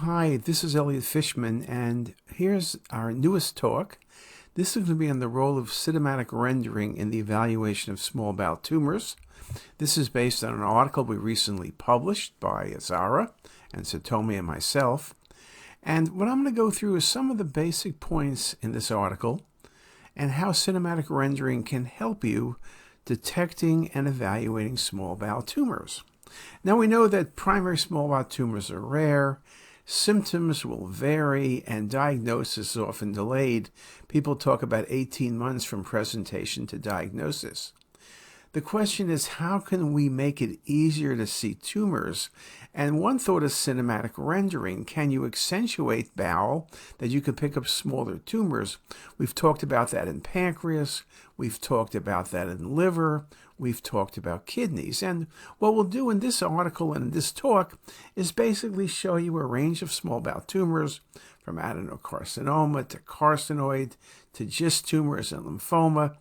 Hi, this is Elliot Fishman, and here's our newest talk. This is going to be on the role of cinematic rendering in the evaluation of small bowel tumors. This is based on an article we recently published by Zara and Satomi and myself. And what I'm going to go through is some of the basic points in this article and how cinematic rendering can help you detecting and evaluating small bowel tumors. Now, we know that primary small bowel tumors are rare, symptoms will vary, and diagnosis is often delayed. People talk about 18 months from presentation to diagnosis. The question is, how can we make it easier to see tumors? And one thought is cinematic rendering. Can you accentuate bowel that you could pick up smaller tumors? We've talked about that in pancreas. We've talked about that in liver. We've talked about kidneys. And what we'll do in this article and in this talk is basically show you a range of small bowel tumors, from adenocarcinoma to carcinoid to GIST tumors and lymphoma,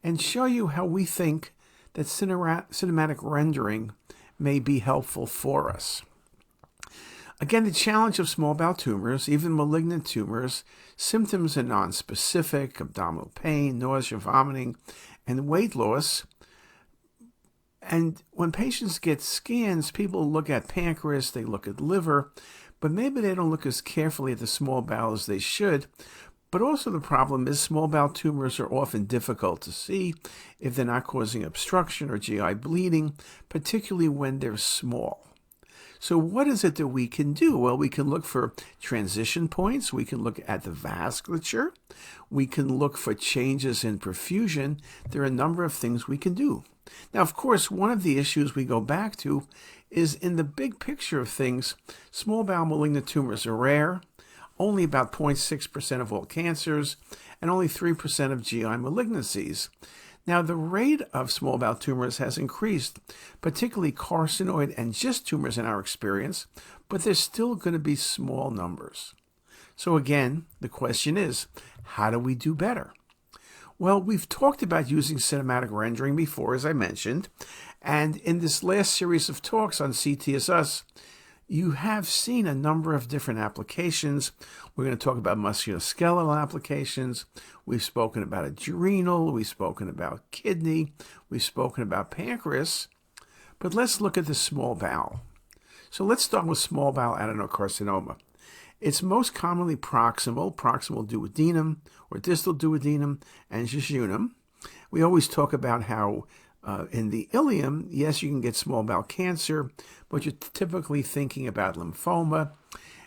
and show you how we think that cinematic rendering may be helpful for us. Again, the challenge of small bowel tumors, even malignant tumors, symptoms are nonspecific: abdominal pain, nausea, vomiting, and weight loss. And when patients get scans, people look at pancreas, they look at liver, but maybe they don't look as carefully at the small bowel as they should. But also the problem is small bowel tumors are often difficult to see if they're not causing obstruction or GI bleeding, particularly when they're small. So what is it that we can do? Well, we can look for transition points. We can look at the vasculature. We can look for changes in perfusion. There are a number of things we can do. Now, of course, one of the issues we go back to is in the big picture of things, small bowel malignant tumors are rare. Only about 0.6% of all cancers, and only 3% of GI malignancies. Now, the rate of small bowel tumors has increased, particularly carcinoid and GIST tumors in our experience, but they're still going to be small numbers. So again, the question is, how do we do better? Well, we've talked about using cinematic rendering before, as I mentioned, and in this last series of talks on CTisus, you have seen a number of different applications. We're going to talk about musculoskeletal applications. We've spoken about adrenal. We've spoken about kidney. We've spoken about pancreas. But let's look at the small bowel. So let's start with small bowel adenocarcinoma. It's most commonly proximal duodenum or distal duodenum and jejunum. We always talk about how in the ileum, yes, you can get small bowel cancer, but you're typically thinking about lymphoma.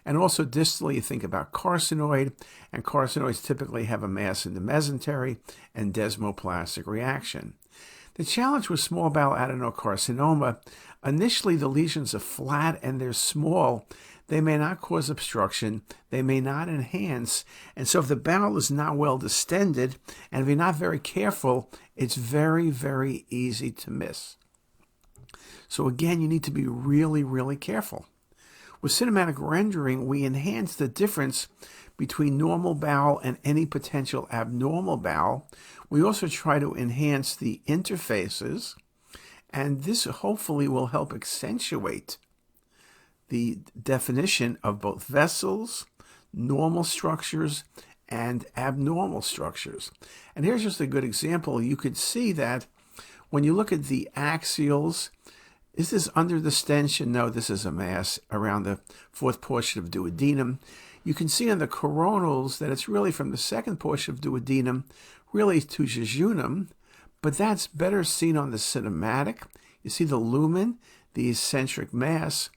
And also distally, you think about carcinoid, and carcinoids typically have a mass in the mesentery and desmoplastic reaction. The challenge with small bowel adenocarcinoma, initially the lesions are flat and they're small. They may not cause obstruction, they may not enhance, and so if the bowel is not well distended, and if you're not very careful, it's very, very easy to miss. So again, you need to be really, really careful. With cinematic rendering, we enhance the difference between normal bowel and any potential abnormal bowel. We also try to enhance the interfaces, and this hopefully will help accentuate the definition of both vessels, normal structures, and abnormal structures. And here's just a good example. You could see that when you look at the axials, is this under distension? No, this is a mass around the fourth portion of duodenum. You can see on the coronals that it's really from the second portion of duodenum really to jejunum, but that's better seen on the cinematic. You see the lumen, the eccentric mass,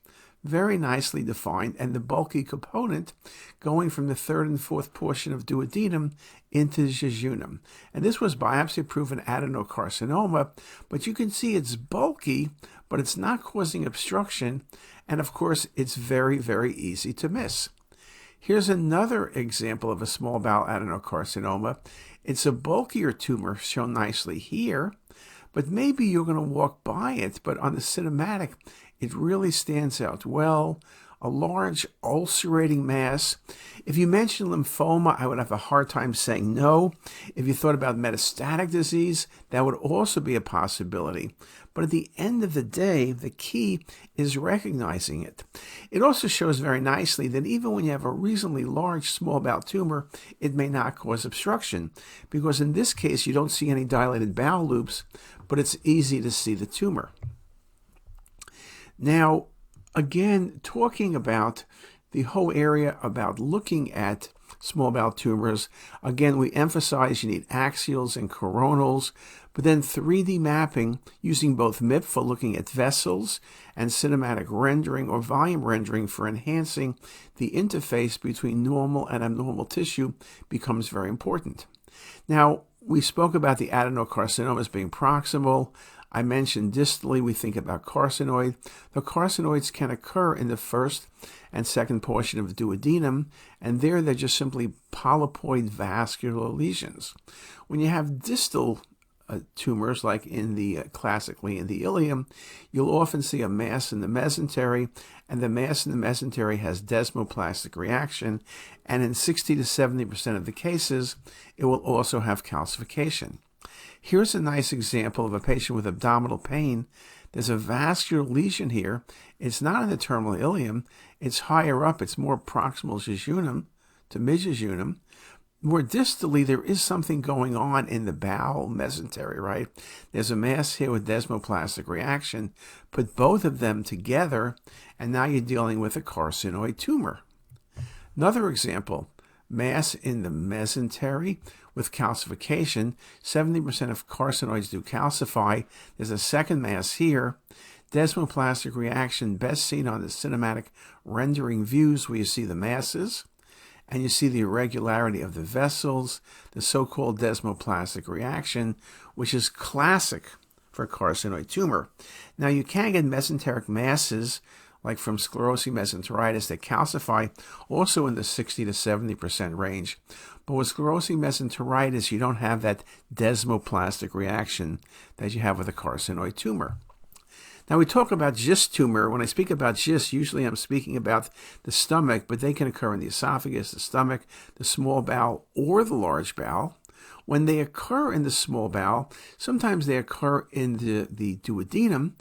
very nicely defined, and the bulky component going from the third and fourth portion of duodenum into jejunum. And this was biopsy-proven adenocarcinoma, but you can see it's bulky, but it's not causing obstruction, and of course, it's very, very easy to miss. Here's another example of a small bowel adenocarcinoma. It's a bulkier tumor shown nicely here, but maybe you're going to walk by it, but on the cinematic, it really stands out well. a large ulcerating mass. If you mentioned lymphoma, I would have a hard time saying no. If you thought about metastatic disease, that would also be a possibility. But at the end of the day, the key is recognizing it. It also shows very nicely that even when you have a reasonably large small bowel tumor, it may not cause obstruction, because in this case, you don't see any dilated bowel loops, but it's easy to see the tumor. Now, again, talking about the whole area about looking at small bowel tumors, again, we emphasize you need axials and coronals, but then 3D mapping using both MIP for looking at vessels and cinematic rendering or volume rendering for enhancing the interface between normal and abnormal tissue becomes very important. Now, we spoke about the adenocarcinomas being proximal. I mentioned distally, we think about carcinoid. The carcinoids can occur in the first and second portion of the duodenum, and there they're just simply polypoid vascular lesions. When you have distal tumors, like classically in the ileum, you'll often see a mass in the mesentery, and the mass in the mesentery has desmoplastic reaction, and in 60 to 70% of the cases, it will also have calcification. Here's a nice example of a patient with abdominal pain. There's a vascular lesion here. It's not in the terminal ileum. It's higher up. It's more proximal jejunum to mid-jejunum. More distally, there is something going on in the bowel mesentery, right? There's a mass here with desmoplastic reaction. Put both of them together, and now you're dealing with a carcinoid tumor. Another example, mass in the mesentery with calcification. 70% of carcinoids do calcify. There's a second mass here. Desmoplastic reaction best seen on the cinematic rendering views where you see the masses and you see the irregularity of the vessels, the so-called desmoplastic reaction, which is classic for a carcinoid tumor. Now, you can get mesenteric masses like from sclerosing mesenteritis that calcify also in the 60 to 70% range. But with sclerosing mesenteritis, you don't have that desmoplastic reaction that you have with a carcinoid tumor. Now, we talk about GIST tumor. When I speak about GIST, usually I'm speaking about the stomach, but they can occur in the esophagus, the stomach, the small bowel, or the large bowel. When they occur in the small bowel, sometimes they occur in the duodenum,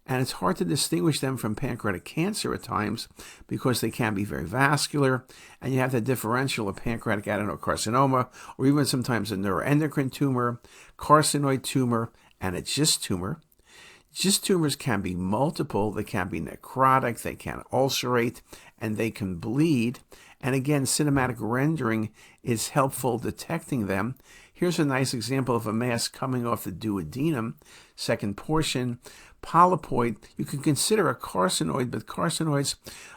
and it's hard to distinguish them from pancreatic cancer at times because they can be very vascular, and you have the differential of pancreatic adenocarcinoma, or even sometimes a neuroendocrine tumor, carcinoid tumor, and a GIST tumor. GIST tumors can be multiple, they can be necrotic, they can ulcerate, and they can bleed. And again, cinematic rendering is helpful detecting them. Here's a nice example of a mass coming off the duodenum, second portion. Polypoid, you can consider a carcinoid, but carcinoids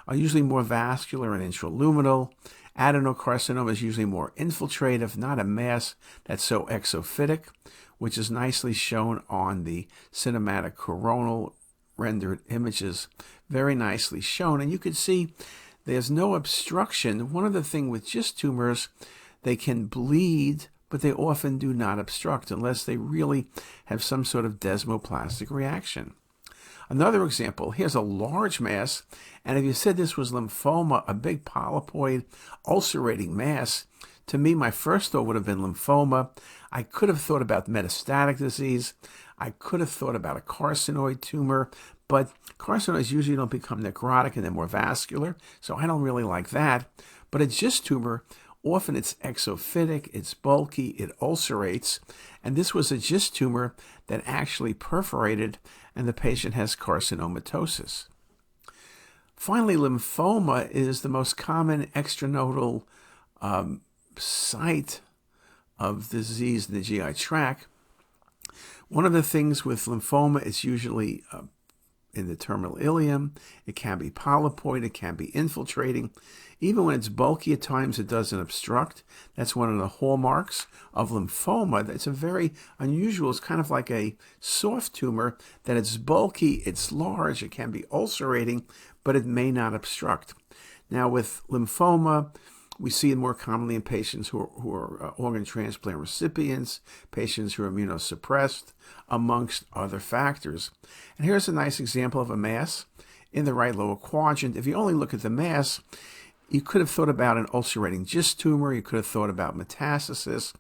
are usually more vascular and intraluminal. Adenocarcinoma is usually more infiltrative, not a mass that's so exophytic, which is nicely shown on the cinematic coronal rendered images. Very nicely shown. And you can see there's no obstruction. One other thing with GIST tumors, they can bleed, but they often do not obstruct unless they really have some sort of desmoplastic reaction. Another example, here's a large mass, and if you said this was lymphoma, a big polypoid ulcerating mass, to me, my first thought would have been lymphoma. I could have thought about metastatic disease. I could have thought about a carcinoid tumor, but carcinoids usually don't become necrotic and they're more vascular, so I don't really like that. But a GIST tumor, often it's exophytic, it's bulky, it ulcerates, and this was a GIST tumor that actually perforated, and the patient has carcinomatosis. Finally, lymphoma is the most common extranodal site of disease in the GI tract. One of the things with lymphoma is usually in the terminal ileum. It can be polypoid, it can be infiltrating. Even when it's bulky at times, it doesn't obstruct. That's one of the hallmarks of lymphoma. It's a very unusual, it's kind of like a soft tumor, that it's bulky, it's large, it can be ulcerating, but it may not obstruct. Now with lymphoma, we see it more commonly in patients who are organ transplant recipients, patients who are immunosuppressed, amongst other factors. And here's a nice example of a mass in the right lower quadrant. If you only look at the mass, you could have thought about an ulcerating GIST tumor. You could have thought about metastasis.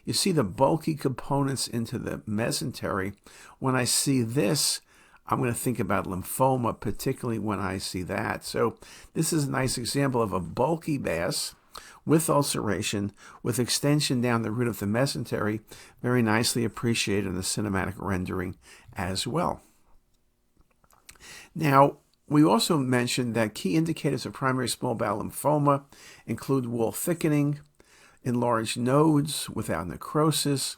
You see the bulky components into the mesentery. When I see this, I'm going to think about lymphoma, particularly when I see that. So this is a nice example of a bulky mass with ulceration, with extension down the root of the mesentery, very nicely appreciated in the cinematic rendering as well. Now, we also mentioned that key indicators of primary small bowel lymphoma include wall thickening, enlarged nodes without necrosis.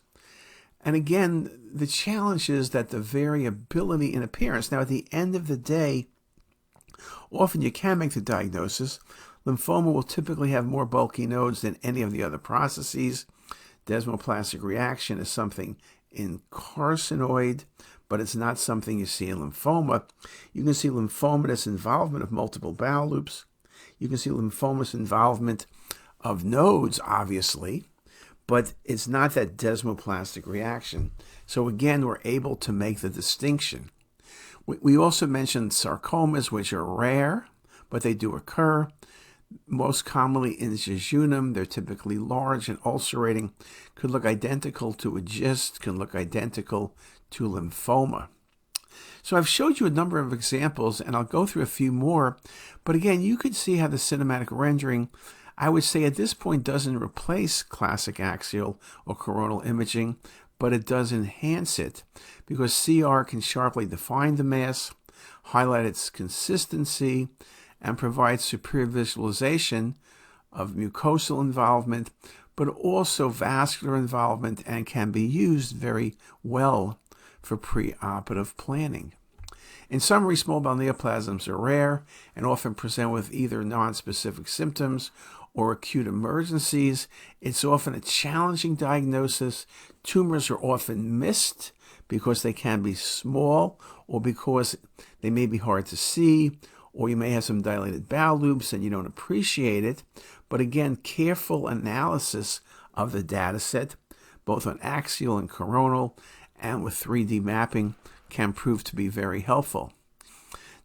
And again, the challenge is that the variability in appearance. Now, at the end of the day, often you can make the diagnosis. Lymphoma will typically have more bulky nodes than any of the other processes. Desmoplastic reaction is something in carcinoid, but it's not something you see in lymphoma. You can see lymphomatous involvement of multiple bowel loops. You can see lymphomatous involvement of nodes, obviously, but it's not that desmoplastic reaction. So again, we're able to make the distinction. We also mentioned sarcomas, which are rare, but they do occur. Most commonly in jejunum, they're typically large and ulcerating, could look identical to a GIST, can look identical to lymphoma. So I've showed you a number of examples, and I'll go through a few more. But again, you could see how the cinematic rendering, I would say at this point, doesn't replace classic axial or coronal imaging, but it does enhance it because CR can sharply define the mass, highlight its consistency, and provide superior visualization of mucosal involvement, but also vascular involvement, and can be used very well for preoperative planning. In summary, small bowel neoplasms are rare and often present with either nonspecific symptoms or acute emergencies. It's often a challenging diagnosis. Tumors are often missed because they can be small or because they may be hard to see, or you may have some dilated bowel loops and you don't appreciate it. But again, careful analysis of the data set, both on axial and coronal, and with 3D mapping, can prove to be very helpful.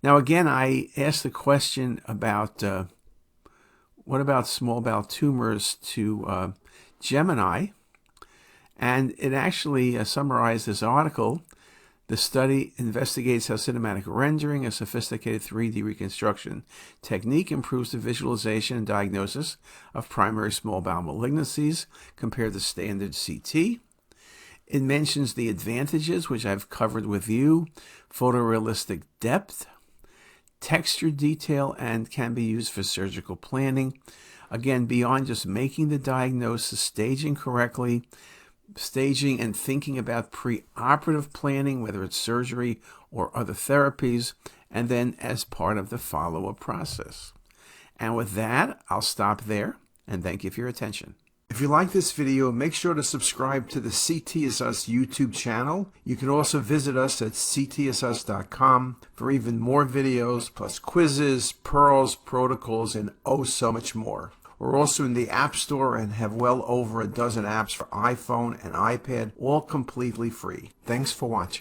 Now again, I asked the question about what about small bowel tumors to Gemini, and it actually summarized this article. The study investigates how cinematic rendering, a sophisticated 3D reconstruction technique, improves the visualization and diagnosis of primary small bowel malignancies compared to standard CT. It mentions the advantages, which I've covered with you: photorealistic depth, texture detail, and can be used for surgical planning. Again, beyond just making the diagnosis, staging correctly, staging and thinking about preoperative planning, whether it's surgery or other therapies, and then as part of the follow-up process. And with that, I'll stop there, and thank you for your attention. If you like this video, make sure to subscribe to the CTisus YouTube channel. You can also visit us at ctisus.com for even more videos, plus quizzes, pearls, protocols, and oh so much more. We're also in the App Store and have well over a dozen apps for iPhone and iPad, all completely free. Thanks for watching.